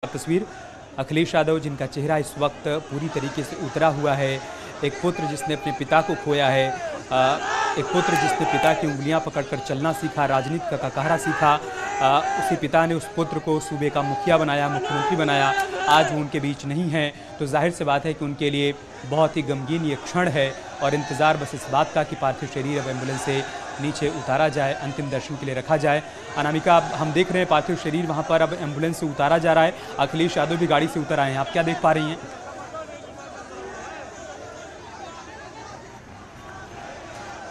तस्वीर अखिलेश यादव जिनका चेहरा इस वक्त पूरी तरीके से उतरा हुआ है। एक पुत्र जिसने अपने पिता को खोया है, एक पुत्र जिसने पिता की उंगलियां पकड़कर चलना सीखा, राजनीति का कहरा सीखा। उसी पिता ने उस पुत्र को सूबे का मुखिया बनाया, मुख्यमंत्री बनाया। आज वो उनके बीच नहीं है तो जाहिर सी बात है कि उनके लिए बहुत ही गमगीन ये क्षण है और इंतज़ार बस इस बात का कि पार्थिव शरीर अब एम्बुलेंस से नीचे उतारा जाए, अंतिम दर्शन के लिए रखा जाए। अनामिका, हम देख रहे हैं पार्थिव शरीर वहां पर अब एम्बुलेंस से उतारा जा रहा है। अखिलेश यादव भी गाड़ी से उतर आए हैं, आप क्या देख पा रही हैं?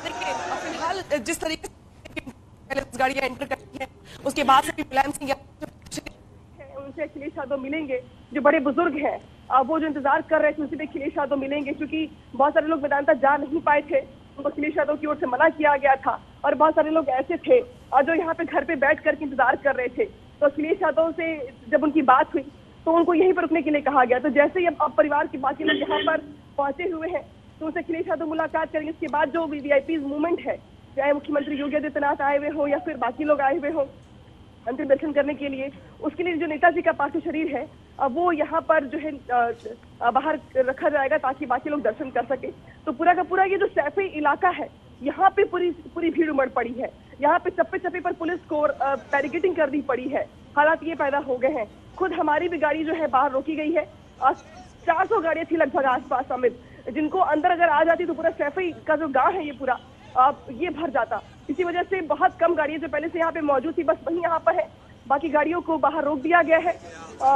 देखिए, फिलहाल जिस तरीके से गाड़ियां एंटर करती हैं उसके बाद से एम्बुलेंस उनसे अखिलेश यादव मिलेंगे, जो बड़े बुजुर्ग हैं। वो जो इंतजार कर रहे थे उसी पे अखिलेश यादव मिलेंगे, क्योंकि बहुत सारे लोग वेदांता जा नहीं पाए थे, उनको अखिलेश यादव की ओर से मना किया गया था और बहुत सारे लोग ऐसे थे जो यहाँ पे घर पे बैठ करके इंतजार कर रहे थे। तो अखिलेश यादव से जब उनकी बात हुई तो उनको यहीं पर रुकने के लिए कहा गया। तो जैसे ही अब परिवार के बाकी लोग यहाँ पर पहुंचे हुए हैं तो उनसे अखिलेश यादव मुलाकात करेंगे। इसके बाद जो वीआईपी मूवमेंट है, चाहे मुख्यमंत्री योगी आदित्यनाथ आए हुए हो या फिर बाकी लोग आए हुए हो अंतिम दर्शन करने के लिए, उसके लिए जो नेताजी का पार्थिव शरीर है वो यहाँ पर जो है बाहर रखा जाएगा ताकि बाकी लोग दर्शन कर सके। तो पूरा का पूरा ये जो सैफी इलाका है, यहाँ पे पूरी भीड़ उमड़ पड़ी है। यहाँ पे चप्पे चप्पे पर पुलिस को बैरिकेडिंग करनी पड़ी है। हालात ये पैदा हो गए हैं। खुद हमारी भी गाड़ी जो है बाहर रोकी गई है। 400 गाड़ियां थी लगभग आसपास अमित, जिनको अंदर अगर आ जाती तो पूरा सैफी का जो गांव है ये पूरा ये भर जाता। इसी वजह से बहुत कम गाड़ियां जो पहले से यहाँ पे मौजूद थी बस वही यहाँ पर है, बाकी गाड़ियों को बाहर रोक दिया गया है।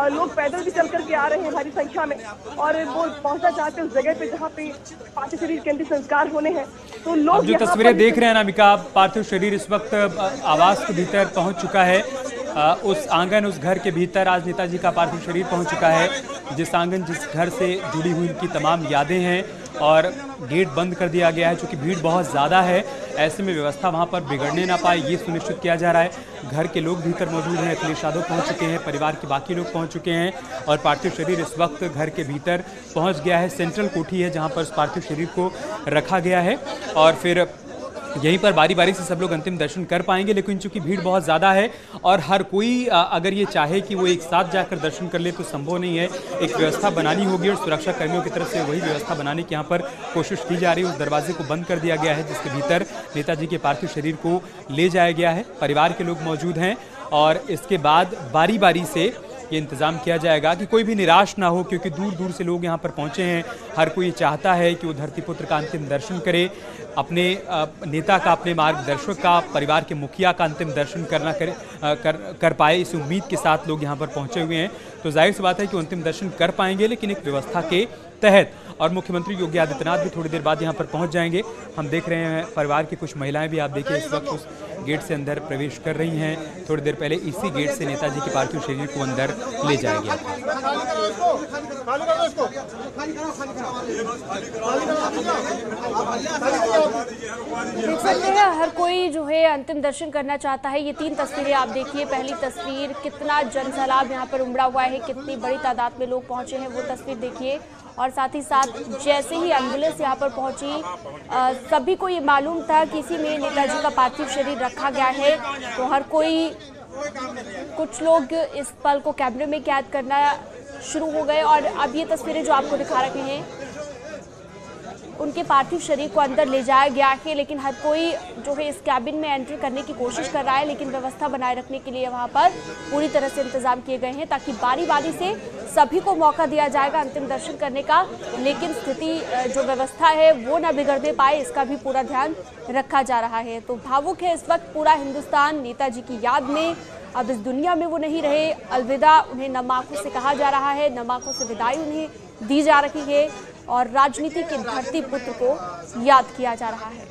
लोग पैदल भी चल करके आ रहे हैं भारी संख्या में और वो पहुंचना चाहते हैं उस जगह पे जहाँ पे पार्थिव शरीर के अंतिम संस्कार होने हैं। तो लोग जो तस्वीरें देख रहे हैं अनामिका, पार्थिव शरीर इस वक्त आवास के भीतर पहुंच चुका है। उस आंगन, उस घर के भीतर आज नेताजी का पार्थिव शरीर पहुंच चुका है। जिस आंगन, जिस घर से जुड़ी हुई उनकी तमाम यादें हैं और गेट बंद कर दिया गया है क्योंकि भीड़ बहुत ज़्यादा है। ऐसे में व्यवस्था वहां पर बिगड़ने ना पाए ये सुनिश्चित किया जा रहा है। घर के लोग भीतर मौजूद हैं, अखिलेश यादव पहुंच चुके हैं, परिवार के बाकी लोग पहुंच चुके हैं और पार्थिव शरीर इस वक्त घर के भीतर पहुंच गया है। सेंट्रल कोठी है जहां पर उस पार्थिव शरीर को रखा गया है और फिर यहीं पर बारी बारी से सब लोग अंतिम दर्शन कर पाएंगे। लेकिन चूंकि भीड़ बहुत ज़्यादा है और हर कोई अगर ये चाहे कि वो एक साथ जाकर दर्शन कर ले तो संभव नहीं है। एक व्यवस्था बनानी होगी और सुरक्षा कर्मियों की तरफ से वही व्यवस्था बनाने की यहाँ पर कोशिश की जा रही है। उस दरवाजे को बंद कर दिया गया है जिसके भीतर नेताजी के पार्थिव शरीर को ले जाया गया है। परिवार के लोग मौजूद हैं और इसके बाद बारी बारी से ये इंतज़ाम किया जाएगा कि कोई भी निराश ना हो, क्योंकि दूर दूर से लोग यहाँ पर पहुँचे हैं। हर कोई चाहता है कि वो धरतीपुत्र का अंतिम दर्शन करे, अपने नेता का, अपने मार्गदर्शक का, परिवार के मुखिया का अंतिम दर्शन कर पाए। इस उम्मीद के साथ लोग यहाँ पर पहुँचे हुए हैं। तो जाहिर सी बात है कि अंतिम दर्शन कर पाएंगे, लेकिन एक व्यवस्था के तहत। और मुख्यमंत्री योगी आदित्यनाथ भी थोड़ी देर बाद यहाँ पर पहुँच जाएंगे। हम देख रहे हैं परिवार की कुछ महिलाएं भी, आप देखिए, इस वक्त उस गेट से अंदर प्रवेश कर रही हैं। थोड़ी देर पहले इसी गेट से नेताजी के पार्थिव शरीर को अंदर ले जाया गया था। देख सकते हैं हर कोई जो है अंतिम दर्शन करना चाहता है। ये 3 तस्वीरें आप देखिए। पहली तस्वीर, कितना जनसैलाब यहाँ पर उमड़ा हुआ है, कितनी बड़ी तादाद में लोग पहुंचे हैं, वो तस्वीर देखिए। और साथ ही साथ जैसे ही एम्बुलेंस यहाँ पर पहुंची सभी को ये मालूम था कि इसी में नेताजी का पार्थिव शरीर रखा गया है। तो हर कोई, कुछ लोग इस पल को कैमरे में कैद करना शुरू हो गए और अब ये तस्वीरें जो आपको दिखा रहे हैं उनके पार्थिव शरीर को अंदर ले जाया गया है। लेकिन हर कोई जो है इस कैबिन में एंट्री करने की कोशिश कर रहा है, लेकिन व्यवस्था बनाए रखने के लिए वहां पर पूरी तरह से इंतजाम किए गए हैं ताकि बारी बारी से सभी को मौका दिया जाएगा अंतिम दर्शन करने का। लेकिन स्थिति, जो व्यवस्था है वो ना बिगड़ने पाए, इसका भी पूरा ध्यान रखा जा रहा है। तो भावुक है इस वक्त पूरा हिंदुस्तान नेताजी की याद में। अब इस दुनिया में वो नहीं रहे, अलविदा उन्हें नम आंखों से कहा जा रहा है, नम आंखों से विदाई उन्हें दी जा रही है और राजनीति के धरती पुत्र को याद किया जा रहा है।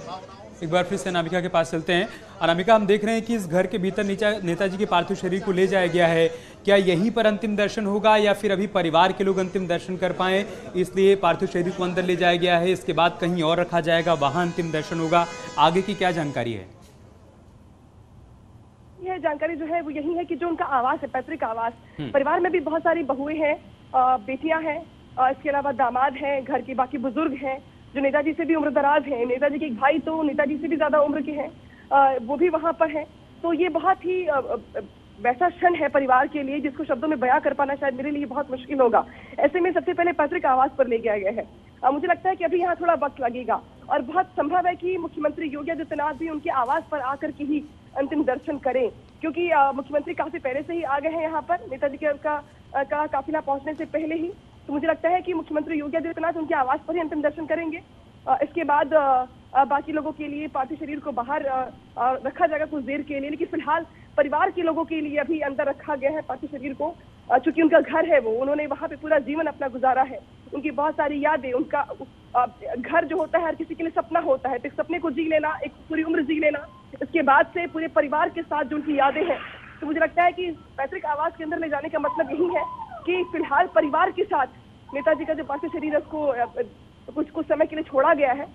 एक बार फिर से अनामिका के पास चलते हैं। अनामिका, हम देख रहे हैं कि इस घर के भीतर नेताजी के पार्थिव शरीर को ले जाया गया है। क्या यहीं पर अंतिम दर्शन होगा या फिर अभी परिवार के लोग अंतिम दर्शन कर पाएं इसलिए पार्थिव शरीर को अंदर ले जाया गया है, इसके बाद कहीं और रखा जाएगा, वहां अंतिम दर्शन होगा? आगे की क्या जानकारी है? यह जानकारी जो है वो यही है कि जो उनका आवास है, पैतृक आवास, परिवार में भी बहुत सारी बहुएं हैं, बेटियां हैं, इसके अलावा दामाद हैं, घर के बाकी बुजुर्ग हैं जो नेताजी से भी उम्र दराज हैं। नेताजी के एक भाई तो नेताजी से भी ज्यादा उम्र के हैं, वो भी वहां पर हैं। तो ये बहुत ही वैसा क्षण है परिवार के लिए जिसको शब्दों में बयां कर पाना शायद मेरे लिए बहुत मुश्किल होगा। ऐसे में सबसे पहले पैतृक आवास पर ले गया गया है। मुझे लगता है कि अभी यहाँ थोड़ा वक्त लगेगा और बहुत संभव है कि मुख्यमंत्री योगी आदित्यनाथ भी उनके आवास पर आकर के ही अंतिम दर्शन करें, क्योंकि मुख्यमंत्री काफी पहले से ही आ गए हैं यहाँ पर नेताजी का काफिला पहुंचने से पहले ही। तो मुझे लगता है कि मुख्यमंत्री योगी आदित्यनाथ उनके आवास पर ही अंतिम दर्शन करेंगे। इसके बाद बाकी लोगों के लिए पार्थिव शरीर को बाहर रखा जाएगा कुछ देर के लिए, लेकिन फिलहाल परिवार के लोगों के लिए अभी अंदर रखा गया है पार्थिव शरीर को, चूंकि उनका घर है, वो उन्होंने वहां पे पूरा जीवन अपना गुजारा है। उनकी बहुत सारी यादें, उनका घर जो होता है हर किसी के लिए सपना होता है, तो एक सपने को जी लेना, एक पूरी उम्र जी लेना, इसके बाद से पूरे परिवार के साथ जो उनकी यादें हैं, तो मुझे लगता है कि पैतृक आवास के अंदर ले जाने का मतलब यही है कि फिलहाल परिवार के साथ नेताजी का जो पार्थिव शरीर है उसको कुछ समय के लिए छोड़ा गया है,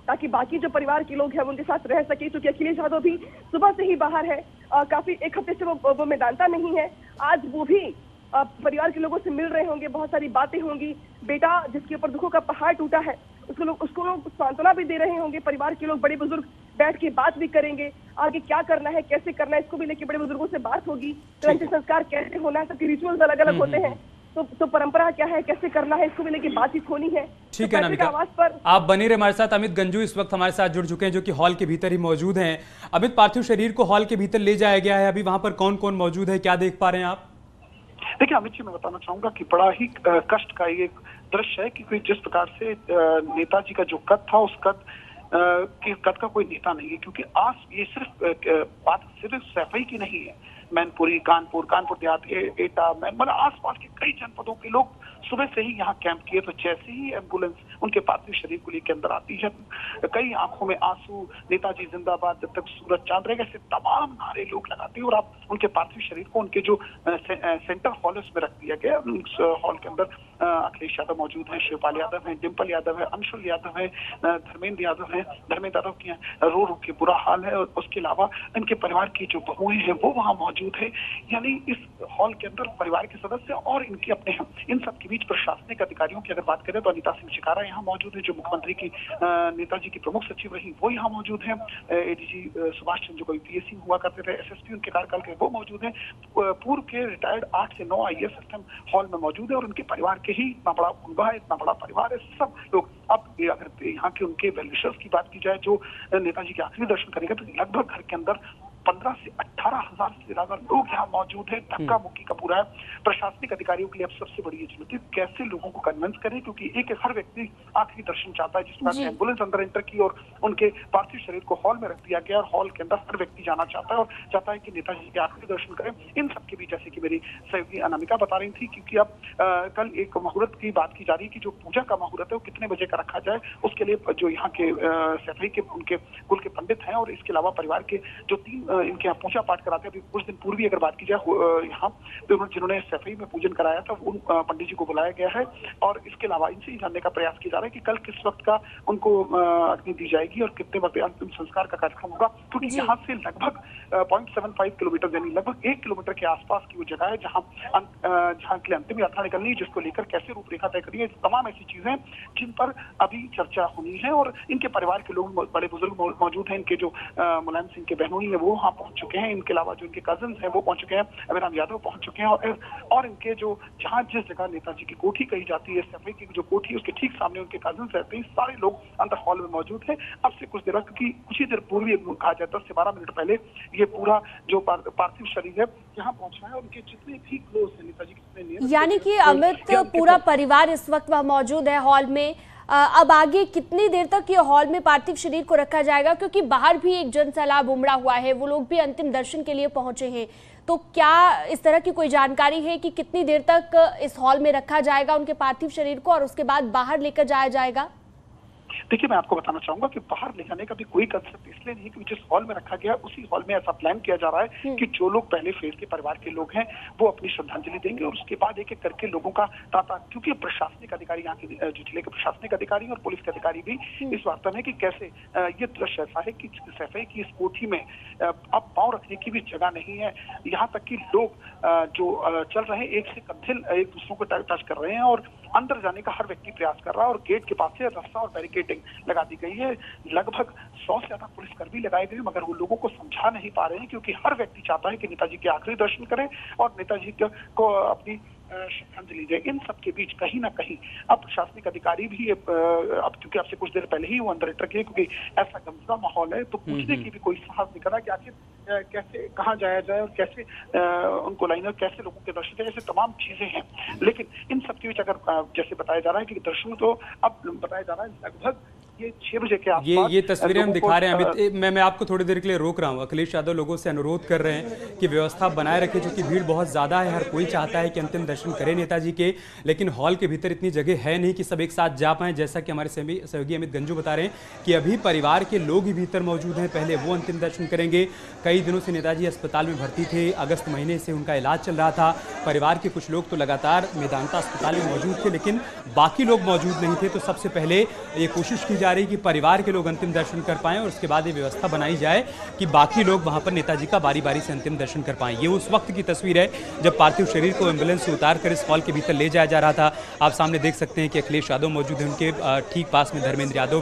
ताकि बाकी जो परिवार के लोग हैं उनके साथ रह सके। क्योंकि अखिलेश यादव भी सुबह से ही बाहर है, काफी एक हफ्ते से वो मैदानता नहीं है। आज वो भी परिवार के लोगों से मिल रहे होंगे, बहुत सारी बातें होंगी। बेटा जिसके ऊपर दुखों का पहाड़ टूटा है उसको लोग सांत्वना भी दे रहे होंगे। परिवार के लोग, बड़े बुजुर्ग बैठ के बात भी करेंगे, आगे क्या करना है, कैसे करना है, इसको भी लेके बड़े बुजुर्गों से बात होगी। तो अंतिम संस्कार कैसे होना है, सबके रिचुअल्स अलग अलग होते हैं, तो परंपरा क्या है, कैसे करना है, इसको भी लेके बातचीत होनी है। ठीक है अनामिका, आप बने रहे हमारे साथ। अमित गंजू इस वक्त हमारे साथ जुड़ चुके हैं, जो कि हॉल के भीतर ही मौजूद हैं। अमित, पार्थिव शरीर को हॉल के भीतर ले जाया गया है, अभी वहां पर कौन कौन मौजूद है, क्या देख पा रहे हैं आप? देखिए अमित जी, मैं बताना चाहूंगा कि बड़ा ही कष्ट का ये दृश्य है, क्योंकि जिस प्रकार से नेताजी का जो कद था, उस कद का कोई नेता नहीं है। क्योंकि आज ये बात सिर्फ सैफई की नहीं है, मैनपुरी, कानपुर देहात, एटा, मतलब आसपास के कई जनपदों के लोग सुबह से ही यहाँ कैंप किए। तो जैसे ही एम्बुलेंस उनके पार्थिव शरीर को लेकर अंदर आती है, कई आंखों में आंसू, नेताजी जिंदाबाद, जब तक सूरज चांद रहेगा, ऐसे तमाम नारे लोग लगाते हैं। और आप उनके पार्थिव शरीर को उनके जो सेंटर हॉल उसमें रख दिया गया। उस हॉल के अंदर अखिलेश यादव मौजूद है, शिवपाल यादव है, डिम्पल यादव है, अंशुल यादव है, धर्मेंद्र यादव की रो के बुरा हाल है। और उसके अलावा इनके परिवार की जो बहुएं हैं वो वहाँ मौजूद है। यानी इस हॉल के अंदर परिवार के सदस्य और इनके अपने हैं। इन सब के बीच प्रशासनिक अधिकारियों की अगर बात करें तो अनीता सिंह शिकारा यहाँ मौजूद है, जो मुख्यमंत्री की नेताजी की प्रमुख सचिव रही, वो यहाँ मौजूद है। एडीजी सुभाष चंद्र, जो यूपीएससी हुआ करते थे, एसएसपी उनके कार्यकाल के, वो मौजूद है। पूर्व के रिटायर्ड 8 से 9 आईएएस सिस्टम हॉल में मौजूद है। और उनके परिवार के ही इतना बड़ा कुनबा है, इतना बड़ा परिवार है, सब लोग। अब अगर यहाँ के उनके वेलविशर्स की बात की जाए जो नेताजी के आखिरी दर्शन करेंगे, तो लगभग घर के अंदर 15 से 18 हजार से ज्यादा लोग यहाँ मौजूद है। धक्का मुक्की का पूरा है। प्रशासनिक अधिकारियों के लिए अब सबसे बड़ी ये चुनौती कैसे लोगों को कन्विंस करें, क्योंकि एक हर व्यक्ति आखिरी दर्शन चाहता है। जिस तरह से एम्बुलेंस अंदर एंटर की और उनके पार्थिव शरीर को हॉल में रख दिया गया, और हॉल के अंदर हर व्यक्ति जाना चाहता है और चाहता है कि नेताजी के आखिरी दर्शन करें। इन सबके बीच, जैसे कि मेरी सहयोगी अनामिका बता रही थी, क्योंकि अब कल एक मुहूर्त की बात की जा रही है कि जो पूजा का मुहूर्त है वो कितने बजे का रखा जाए, उसके लिए जो यहाँ के सैफई के उनके कुल के पंडित हैं और इसके अलावा परिवार के जो 3 इनके यहाँ पूजा पाठ कराते हैं। अभी कुछ दिन पूर्व अगर बात की जाए, यहाँ जिन्होंने सैफई में पूजन कराया था, उन पंडित जी को बुलाया गया है। और इसके अलावा इनसे ही जानने का प्रयास किया जा रहा है कि कल किस वक्त का उनको अग्नि दी जाएगी और कितने वक्त अंतिम संस्कार का कार्यक्रम होगा। क्योंकि यहाँ से लगभग 0.75 किलोमीटर, यानी लगभग 1 किलोमीटर के आसपास की वो जगह है जहाँ के लिए अंतिम यात्रा निकलनी है, जिसको लेकर कैसे रूपरेखा तय करनी है, तमाम ऐसी चीजें जिन पर अभी चर्चा होनी है। और इनके परिवार के लोग, बड़े बुजुर्ग मौजूद हैं। इनके जो मुलायम सिंह के बहनोई है वो वहाँ पहुंच चुके हैं। इनके अलावा जो इनके कजन्स हैं वो पहुंच चुके हैं, अभिराम यादव पहुंच चुके हैं। और इनके जो जहां जिस जगह नेताजी की कोठी कही जाती है, सैफई की जो कोठी है, उसके ठीक सामने उनके कजन्स रहते हैं। सारे लोग अंदर हॉल में मौजूद हैं। अब से कुछ देर, क्योंकि कुछ ही देर पूर्व कहा जाए 10 से 12 मिनट पहले ये पूरा जो पार्थिव शरीर है यहाँ पहुंचा है। और उनके जितने भी क्लोज हैं नेताजी के, यानी कि अमित, पूरा परिवार इस वक्त वहाँ मौजूद है हॉल में। अब आगे कितनी देर तक ये हॉल में पार्थिव शरीर को रखा जाएगा, क्योंकि बाहर भी एक जनसैलाब उमड़ा हुआ है, वो लोग भी अंतिम दर्शन के लिए पहुंचे हैं। तो क्या इस तरह की कोई जानकारी है कि कितनी देर तक इस हॉल में रखा जाएगा उनके पार्थिव शरीर को और उसके बाद बाहर लेकर जाया जाएगा? देखिए, मैं आपको बताना चाहूंगा कि बाहर ले जाने का भी कोई कंसेप्ट इसलिए नहीं, क्योंकि जिस हॉल में रखा गया उसी हॉल में ऐसा प्लान किया जा रहा है कि जो लोग पहले फेज के परिवार के लोग हैं वो अपनी श्रद्धांजलि देंगे और उसके बाद एक एक करके लोगों का तांता, क्योंकि प्रशासनिक अधिकारी यहाँ के जो जिले के प्रशासनिक अधिकारी और पुलिस के अधिकारी भी इस वार्ता में कि कैसे ये दृश्य ऐसा है कि सैफई की इस कोठी में अब पाँव रखने की भी जगह नहीं है। यहाँ तक कि लोग जो चल रहे हैं एक से कंधे एक दूसरों को टच कर रहे हैं और अंदर जाने का हर व्यक्ति प्रयास कर रहा है। और गेट के पास से रस्सा और बैरिकेड बैरिकेडिंग लगा दी गई है। लगभग 100 से ज्यादा पुलिसकर्मी लगाए गए, मगर वो लोगों को समझा नहीं पा रहे हैं, क्योंकि हर व्यक्ति चाहता है कि नेताजी के आखिरी दर्शन करें और नेताजी को अपनी श्रद्धांजलि दे। इन सबके बीच कहीं ना कहीं अब प्रशासनिक अधिकारी भी अब क्योंकि आपसे कुछ देर पहले ही वो अंदर एंटर किए, क्योंकि ऐसा गमगीन माहौल है, तो पूछने की भी कोई साहस नहीं कर रहा कि आखिर कैसे कहाँ जाया जाए और कैसे उनको लाइन, कैसे लोगों के दर्शन दें, ऐसे तमाम चीजें हैं। लेकिन इन सबके बीच अगर जैसे बताया जा रहा है कि दर्शन तो अब बताया जा रहा है लगभग ये 6 बजे के आसपास ये तस्वीरें हम दिखा रहे हैं अमित। मैं आपको थोड़ी देर के लिए रोक रहा हूँ। अखिलेश यादव लोगों से अनुरोध कर रहे हैं कि व्यवस्था बनाए रखें, क्योंकि भीड़ बहुत ज़्यादा है। हर कोई चाहता है कि अंतिम दर्शन करें नेताजी के, लेकिन हॉल के भीतर इतनी जगह है नहीं कि सब एक साथ जा पाएं। जैसा कि हमारे सहयोगी अमित गंजू बता रहे हैं कि अभी परिवार के लोग ही भीतर मौजूद हैं, पहले वो अंतिम दर्शन करेंगे। कई दिनों से नेताजी अस्पताल में भर्ती थे, अगस्त महीने से उनका इलाज चल रहा था। परिवार के कुछ लोग तो लगातार मेदांता अस्पताल में मौजूद थे, लेकिन बाकी लोग मौजूद नहीं थे। तो सबसे पहले ये कोशिश की जा रही कि परिवार के लोग अंतिम दर्शन कर पाएं और उसके बाद ये व्यवस्था बनाई जाए कि बाकी लोग वहां पर नेताजी का बारी बारी से अंतिम दर्शन कर पाएं। ये उस वक्त की तस्वीर है जब पार्थिव शरीर को एम्बुलेंस से उतार कर इस हॉल के भीतर ले जाया जा रहा था। आप सामने देख सकते हैं कि अखिलेश यादव मौजूद हैं, उनके ठीक पास में धर्मेंद्र यादव